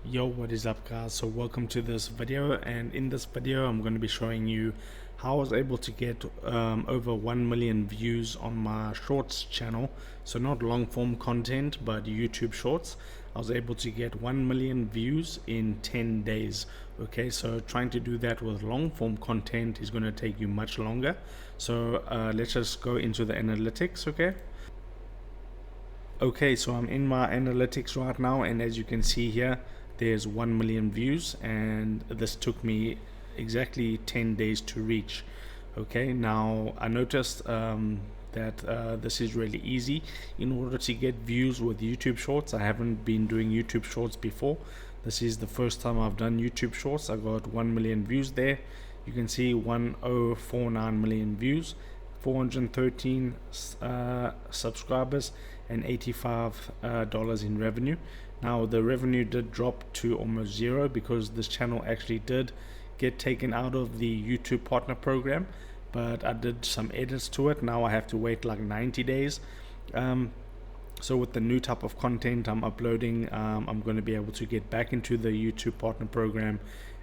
Yo, what is up guys? So welcome to this video, and in this video I'm going to be showing you how I was able to get over 1 million views on my shorts channel. So not long form content but YouTube shorts. I was able to get 1 million views in 10 days. Okay, so trying to do that with long form content is going to take you much longer. So let's just go into the analytics. Okay, so I'm in my analytics right now, and as you can see here, there's 1 million views, and this took me exactly 10 days to reach. Okay, now I noticed that this is really easy. In order to get views with YouTube shorts, I haven't been doing YouTube shorts before. This is the first time I've done YouTube shorts. I got 1 million views there. You can see 1049 million views, 413 subscribers, and $85 in revenue. Now the revenue did drop to almost zero because this channel actually did get taken out of the YouTube partner program, but I did some edits to it. Now I have to wait like 90 days. So with the new type of content I'm uploading, I'm going to be able to get back into the YouTube partner program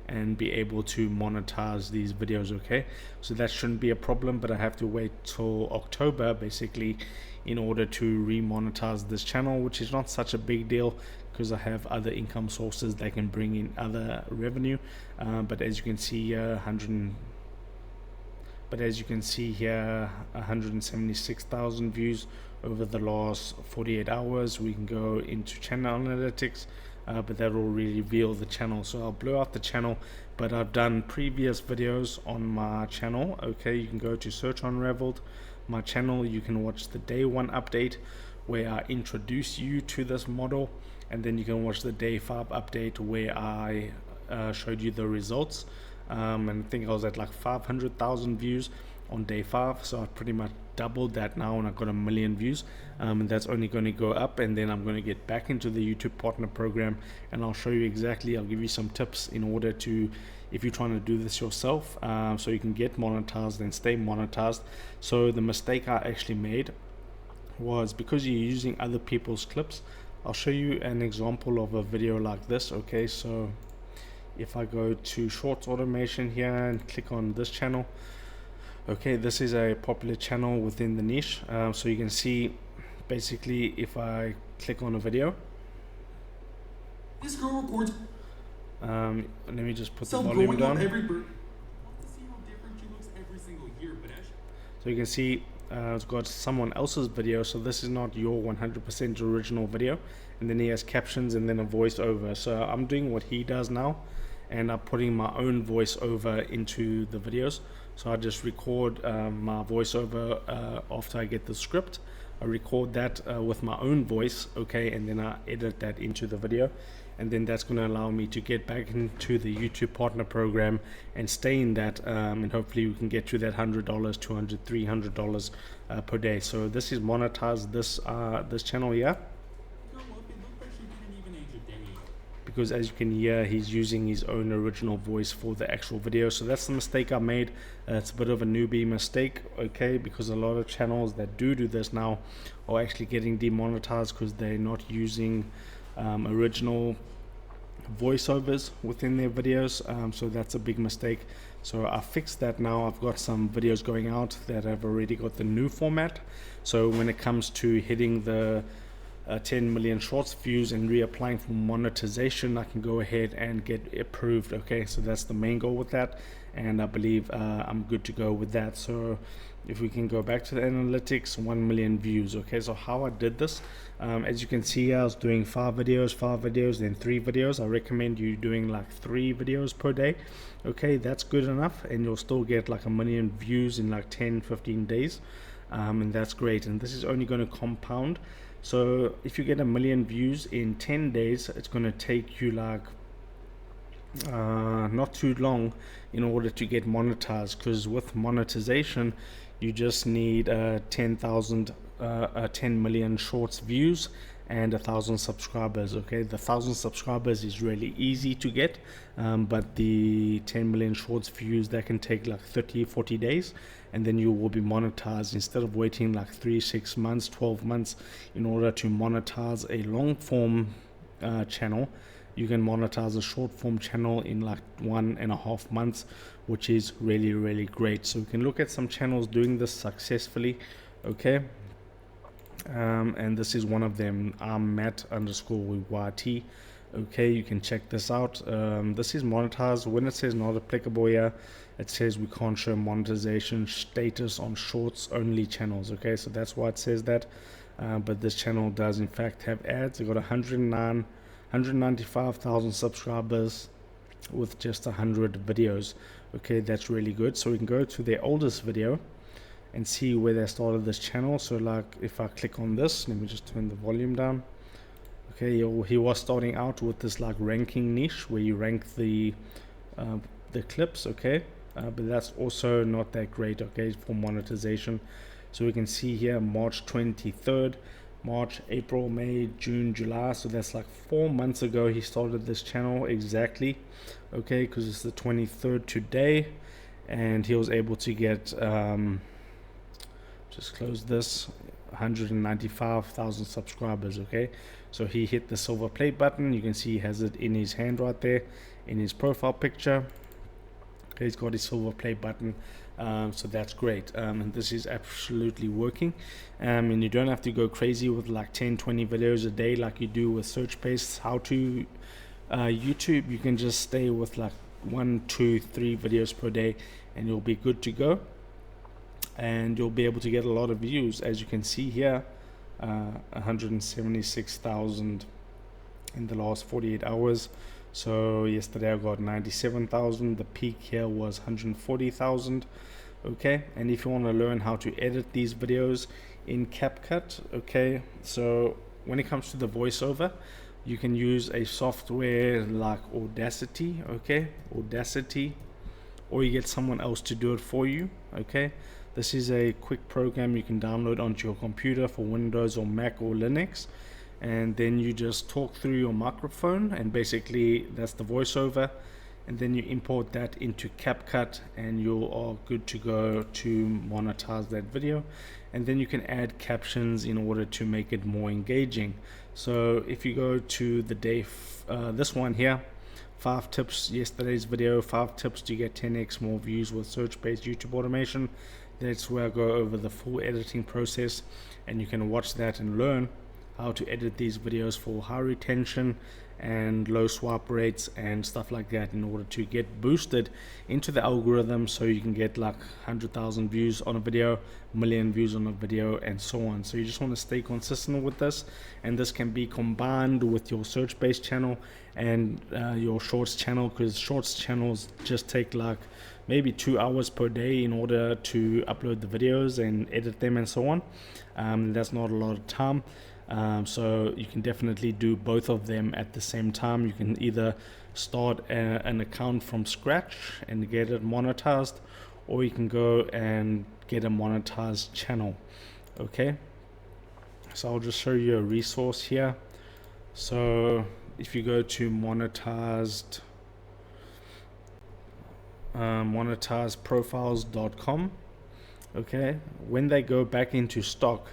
and be able to monetize these videos. Okay, so that shouldn't be a problem, but I have to wait till October basically in order to remonetize this channel, which is not such a big deal because I have other income sources that can bring in other revenue. But as you can see here, 176,000 views over the last 48 hours. We can go into channel analytics, but that will reveal the channel. So I'll blow out the channel, but I've done previous videos on my channel. Okay, you can go to search Unraveled, my channel. You can watch the day one update where I introduce you to this model, and then you can watch the day 5 update where I showed you the results. And I think I was at like 500,000 views on day 5, so I've pretty much doubled that now, and I've got 1 million views, and that's only going to go up. And then I'm going to get back into the YouTube partner program, and I'll show you exactly, I'll give you some tips in order to, if you're trying to do this yourself, so you can get monetized and stay monetized. So the mistake I actually made was, because you're using other people's clips, I'll show you an example of a video like this. Okay, so if I go to shorts automation here and click on this channel, okay, this is a popular channel within the niche. So you can see basically if I click on a video, this girl reports. Let me just put the volume down. So you can see it's got someone else's video, so this is not your 100% original video, and then he has captions and then a voiceover. So I'm doing what he does now, and I'm putting my own voiceover into the videos. So I just record my voiceover after I get the script. I record that with my own voice, okay, and then I edit that into the video, and then that's going to allow me to get back into the YouTube partner program and stay in that, and hopefully we can get to that $100, $200, $300 per day. So this is monetized, this channel here, because as you can hear, he's using his own original voice for the actual video. So that's the mistake I made. It's a bit of a newbie mistake, okay, because a lot of channels that do this now are actually getting demonetized because they're not using original voiceovers within their videos. So that's a big mistake. So I fixed that now. I've got some videos going out that have already got the new format. So when it comes to hitting the 10 million shorts views and reapplying for monetization, I can go ahead and get approved. Okay, so that's the main goal with that, and I believe I'm good to go with that. So if we can go back to the analytics, 1 million views. Okay, so how I did this, as you can see, I was doing 5 videos, then 3 videos. I recommend you doing like 3 videos per day. Okay, that's good enough, and you'll still get like 1 million views in like 10-15 days, and that's great. And this is only going to compound. So if you get 1 million views in 10 days, it's going to take you like not too long in order to get monetized, because with monetization you just need 10 million shorts views and 1,000 subscribers. Okay, the 1,000 subscribers is really easy to get, but the 10 million shorts views, that can take like 30-40 days, and then you will be monetized instead of waiting like 3-6 months 12 months in order to monetize a long form channel. you can monetize a short form channel in like 1.5 months, which is really great. So we can look at some channels doing this successfully. Okay, and this is one of them. I'm Matt_YT. Okay, you can check this out. This is monetized. When it says not applicable here, it says we can't show monetization status on shorts only channels. Okay, so that's why it says that. But this channel does in fact have ads. It got 195,000 subscribers with just 100 videos. Okay, that's really good. So we can go to their oldest video and see where they started this channel. So like if I click on this, let me just turn the volume down. Okay, he was starting out with this like ranking niche where you rank the clips. Okay, but that's also not that great. Okay, for monetization. So we can see here March 23rd, March, April, May, June, July. So that's like 4 months ago he started this channel exactly. Okay, because it's the 23rd today, and he was able to get just close this, 195,000 subscribers. Okay, so he hit the silver play button. You can see he has it in his hand right there in his profile picture. Okay, he's got his silver play button. So that's great, and this is absolutely working, and you don't have to go crazy with like 10-20 videos a day like you do with search based how to YouTube. You can just stay with like 1, 2, 3 videos per day and you'll be good to go, and you'll be able to get a lot of views. As you can see here, 176,000 in the last 48 hours. So yesterday I got 97,000. The peak here was 140,000. Okay, and if you want to learn how to edit these videos in CapCut, okay, so when it comes to the voiceover, you can use a software like Audacity. Okay, Audacity, or you get someone else to do it for you. Okay, this is a quick program you can download onto your computer for Windows or Mac or Linux, and then you just talk through your microphone, and basically that's the voiceover, and then you import that into CapCut and you are good to go to monetize that video. And then you can add captions in order to make it more engaging. So if you go to the day this one here, 5 tips, yesterday's video, 5 tips to get 10x more views with search-based YouTube automation. That's where I go over the full editing process, and you can watch that and learn how to edit these videos for high retention and low swipe rates and stuff like that, in order to get boosted into the algorithm, so you can get like 100,000 views on a video, million views on a video, and so on. So you just want to stay consistent with this, and this can be combined with your search based channel and your shorts channel, because shorts channels just take like maybe 2 hours per day in order to upload the videos and edit them and so on. That's not a lot of time. So you can definitely do both of them at the same time. You can either start an account from scratch and get it monetized, or you can go and get a monetized channel. Okay, so I'll just show you a resource here. So if you go to monetizeprofiles.com, okay, when they go back into stock,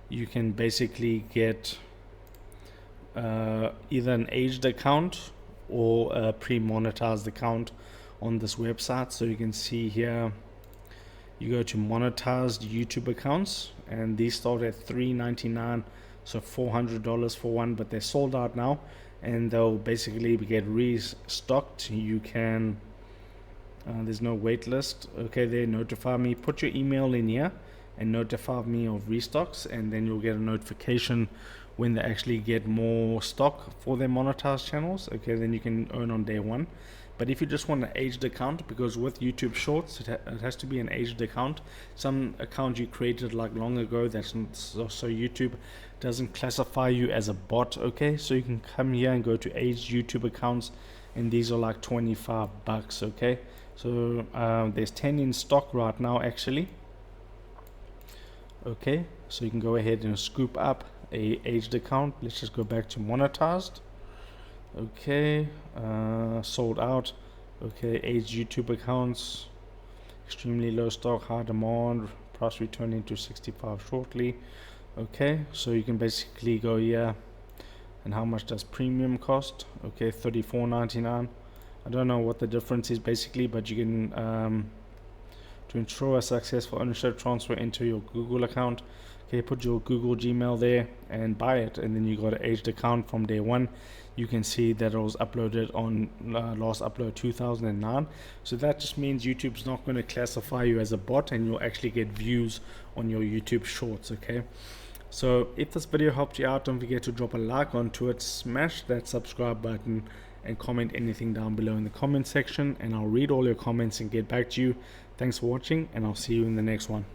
you can basically get either an aged account or a pre-monetized account on this website. So you can see here, you go to monetized YouTube accounts, and these start at $3.99, so $400 for one, but they're sold out now, and they'll basically get restocked. You can there's no wait list. Okay, they notify me, put your email in here and notify me of restocks, and then you'll get a notification when they actually get more stock for their monetized channels. Okay, then you can earn on day one. But if you just want an aged account, because with YouTube Shorts it has to be an aged account, some account you created like long ago, that's not, so YouTube doesn't classify you as a bot. Okay, so you can come here and go to aged YouTube accounts, and these are like $25. Okay, so there's 10 in stock right now actually. Okay, so you can go ahead and scoop up a aged account. Let's just go back to monetized. Okay, sold out. Okay, aged YouTube accounts, extremely low stock, high demand, price returning to 65 shortly. Okay, so you can basically go here And how much does premium cost? Okay, $34.99. I don't know what the difference is basically, but you can to ensure a successful ownership transfer into your Google account. Okay, put your Google Gmail there and buy it, and then you got an aged account from day one. You can see that it was uploaded on last upload 2009. So that just means YouTube's not going to classify you as a bot, and you'll actually get views on your YouTube shorts. Okay, so if this video helped you out, don't forget to drop a like onto it, smash that subscribe button, and comment anything down below in the comment section, and I'll read all your comments and get back to you. Thanks for watching, and I'll see you in the next one.